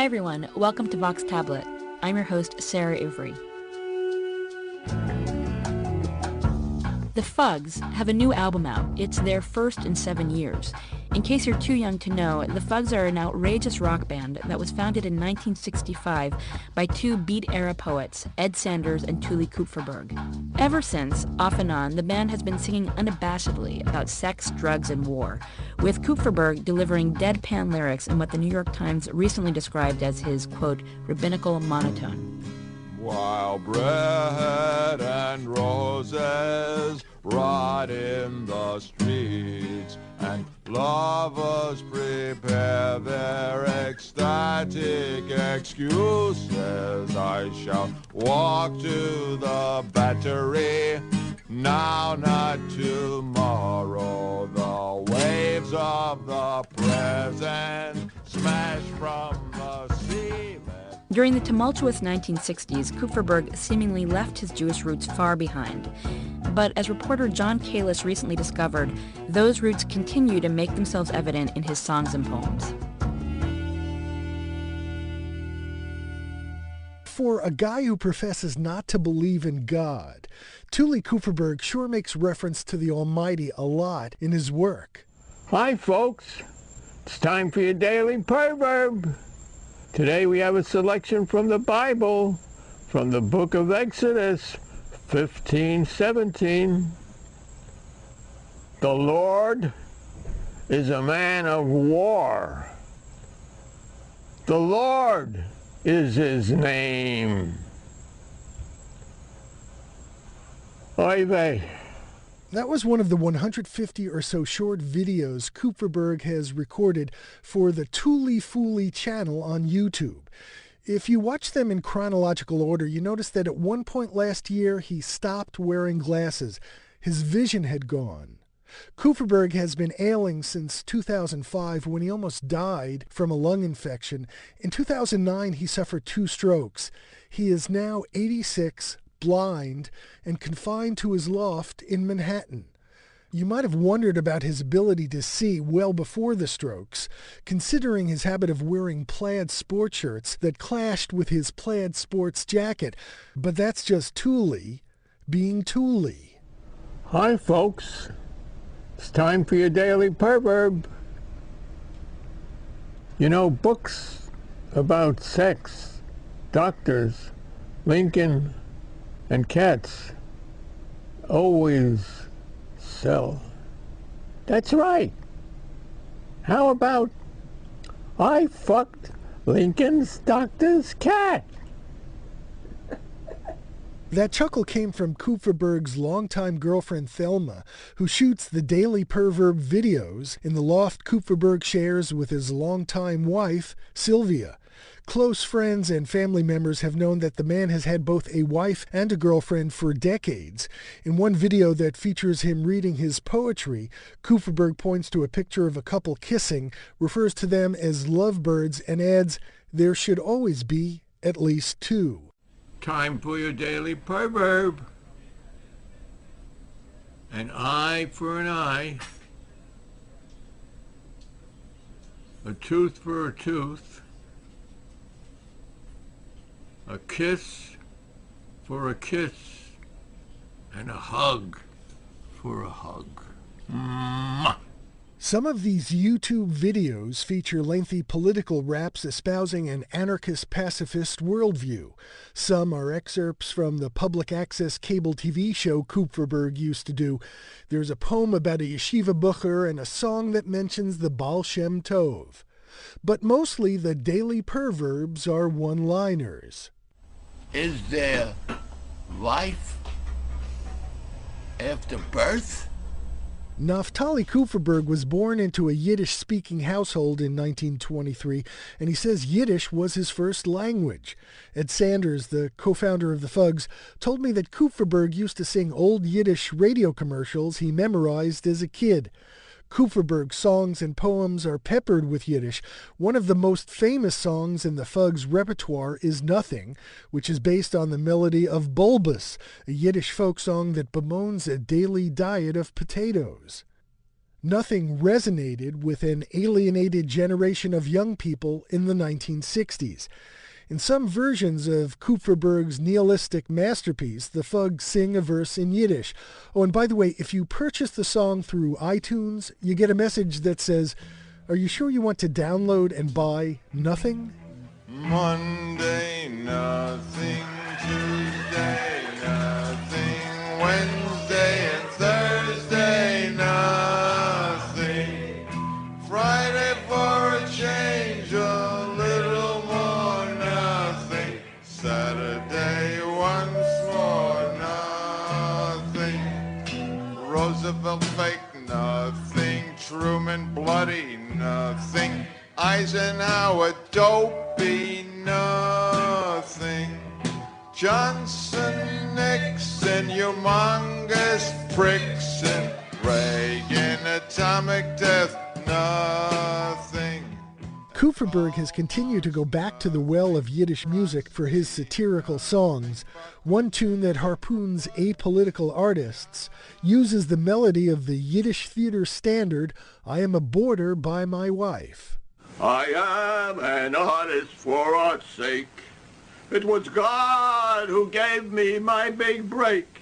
Hi everyone, welcome to VoxTablet. I'm your host, Sarah Ivry. The Fugs have a new album out. It's their first in 7 years. In case you're too young to know, the Fugs are an outrageous rock band that was founded in 1965 by two Beat-era poets, Ed Sanders and Tuli Kupferberg. Ever since, off and on, the band has been singing unabashedly about sex, drugs, and war, with Kupferberg delivering deadpan lyrics in what the New York Times recently described as his, quote, rabbinical monotone. While bread and roses rot in the streets, and lovers prepare their ecstatic excuses, I shall walk to the Battery, now not tomorrow. The waves of the present smash from the sea. During the tumultuous 1960s, Kupferberg seemingly left his Jewish roots far behind. But as reporter Jon Kalish recently discovered, those roots continue to make themselves evident in his songs and poems. For a guy who professes not to believe in God, Tuli Kupferberg sure makes reference to the Almighty a lot in his work. Hi folks, it's time for your daily proverb. Today we have a selection from the Bible, from the book of Exodus 15:17. The Lord is a man of war. The Lord is his name. Oy vey. That was one of the 150 or so short videos Kupferberg has recorded for the Tuli Fuli channel on YouTube. If you watch them in chronological order, you notice that at one point last year he stopped wearing glasses. His vision had gone. Kupferberg has been ailing since 2005 when he almost died from a lung infection. In 2009 he suffered 2 strokes. He is now 86, blind, and confined to his loft in Manhattan. You might have wondered about his ability to see well before the strokes, considering his habit of wearing plaid sport shirts that clashed with his plaid sports jacket. But that's just Tuli being Tuli. Hi folks, it's time for your daily proverb. You know, books about sex, doctors, Lincoln, and cats always sell. That's right. How about I fucked Lincoln's doctor's cat? That chuckle came from Kupferberg's longtime girlfriend Thelma, who shoots the Daily Perverb videos in the loft Kupferberg shares with his longtime wife, Sylvia. Close friends and family members have known that the man has had both a wife and a girlfriend for decades. In one video that features him reading his poetry, Kupferberg points to a picture of a couple kissing, refers to them as lovebirds, and adds, "There should always be at least 2. Time for your daily proverb. An eye for an eye, a tooth for a tooth, a kiss for a kiss, and a hug for a hug. Mwah. Some of these YouTube videos feature lengthy political raps espousing an anarchist pacifist worldview. Some are excerpts from the public access cable TV show Kupferberg used to do. There's a poem about a yeshiva bucher and a song that mentions the Baal Shem Tov. But mostly the daily perverbs are one-liners. Is there life after birth? Naftali Kupferberg was born into a Yiddish-speaking household in 1923, and he says Yiddish was his first language. Ed Sanders, the co-founder of the Fugs, told me that Kupferberg used to sing old Yiddish radio commercials he memorized as a kid. Kupferberg's songs and poems are peppered with Yiddish. One of the most famous songs in the Fugs' repertoire is Nothing, which is based on the melody of Bulbous, a Yiddish folk song that bemoans a daily diet of potatoes. Nothing resonated with an alienated generation of young people in the 1960s. In some versions of Kupferberg's nihilistic masterpiece, the Fugs sing a verse in Yiddish. Oh, and by the way, if you purchase the song through iTunes, you get a message that says, "Are you sure you want to download and buy nothing?" Monday, nothing. Tuesday, nothing. Wednesday and Thursday, nothing. Friday for a change, a little more nothing. Saturday once more, nothing. Roosevelt fake, nothing. Truman bloody, nothing. Eisenhower dopey, nothing. Johnson, Nixon, humongous pricks, and Reagan, atomic death, nothing. Kupferberg has continued to go back to the well of Yiddish music for his satirical songs. One tune that harpoons apolitical artists uses the melody of the Yiddish theater standard, "I Am a Boarder by My Wife." I am an artist for art's sake. It was God who gave me my big break.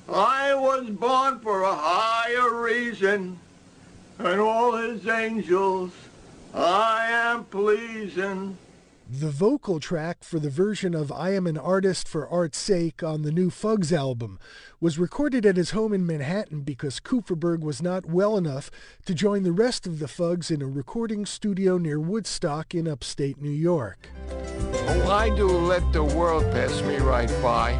I was born for a higher reason, and all his angels I am pleasing. The vocal track for the version of "I Am an Artist for Art's Sake" on the new Fugs album was recorded at his home in Manhattan because Kupferberg was not well enough to join the rest of the Fugs in a recording studio near Woodstock in upstate New York. Oh, I do let the world pass me right by.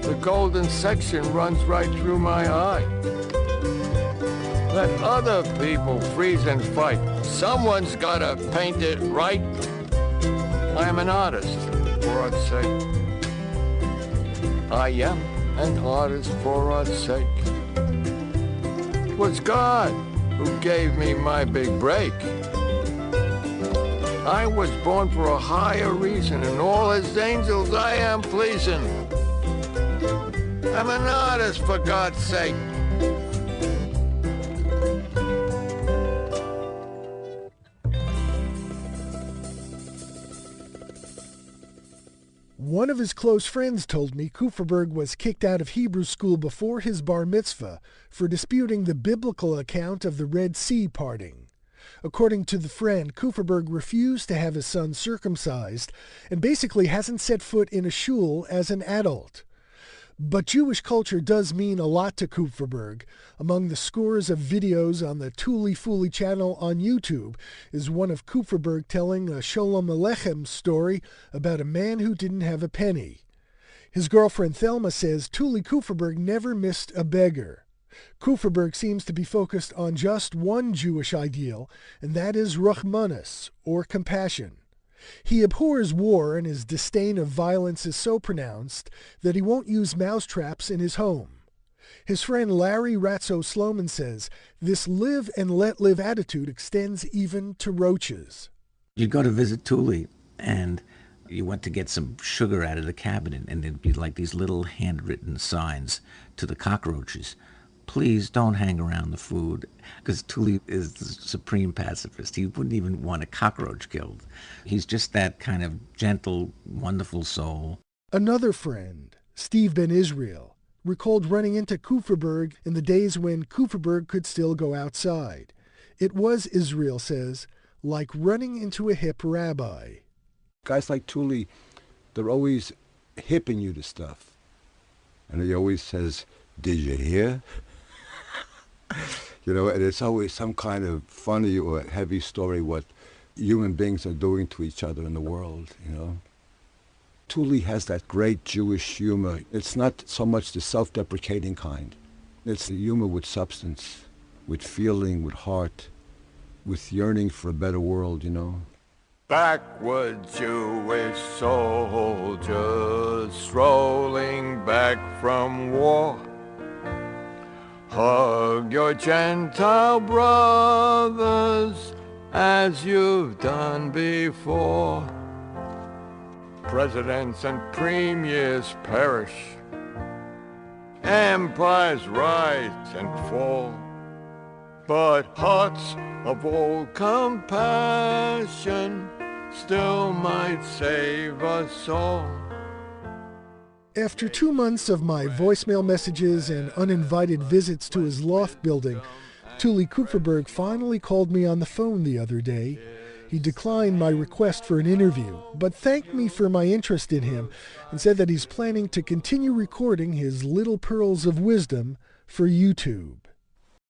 The golden section runs right through my eye. Let other people freeze and fight. Someone's gotta paint it right. I am an artist, for art's sake. I am an artist for art's sake. It was God who gave me my big break. I was born for a higher reason, and all his angels I am pleasing. I'm an artist for God's sake. One of his close friends told me Kupferberg was kicked out of Hebrew school before his bar mitzvah for disputing the biblical account of the Red Sea parting. According to the friend, Kupferberg refused to have his son circumcised and basically hasn't set foot in a shul as an adult. But Jewish culture does mean a lot to Kupferberg. Among the scores of videos on the Tuli channel on YouTube is one of Kupferberg telling a Sholem Aleichem story about a man who didn't have a penny. His girlfriend Thelma says Tuli Kupferberg never missed a beggar. Kupferberg seems to be focused on just one Jewish ideal, and that is Rachmanis, or compassion. He abhors war, and his disdain of violence is so pronounced that he won't use mousetraps in his home. His friend Larry Ratzo-Sloman says this live and let live attitude extends even to roaches. You'd go to visit Tuli, and you went to get some sugar out of the cabinet, and there'd be like these little handwritten signs to the cockroaches. Please don't hang around the food, because Tuli is the supreme pacifist. He wouldn't even want a cockroach killed. He's just that kind of gentle, wonderful soul. Another friend, Steve Ben Israel, recalled running into Kupferberg in the days when Kupferberg could still go outside. It was, Israel says, like running into a hip rabbi. Guys like Tuli, they're always hipping you to stuff. And he always says, "Did you hear?" You know, and it's always some kind of funny or heavy story what human beings are doing to each other in the world, you know. Tuli has that great Jewish humor. It's not so much the self-deprecating kind. It's the humor with substance, with feeling, with heart, with yearning for a better world, you know. Backward Jewish soldiers strolling back from war. Hug your Gentile brothers as you've done before. Presidents and premiers perish. Empires rise and fall. but hearts of old compassion still might save us all. After 2 months of my voicemail messages and uninvited visits to his loft building, Tuli Kupferberg finally called me on the phone the other day. He declined my request for an interview, but thanked me for my interest in him and said that he's planning to continue recording his little pearls of wisdom for YouTube.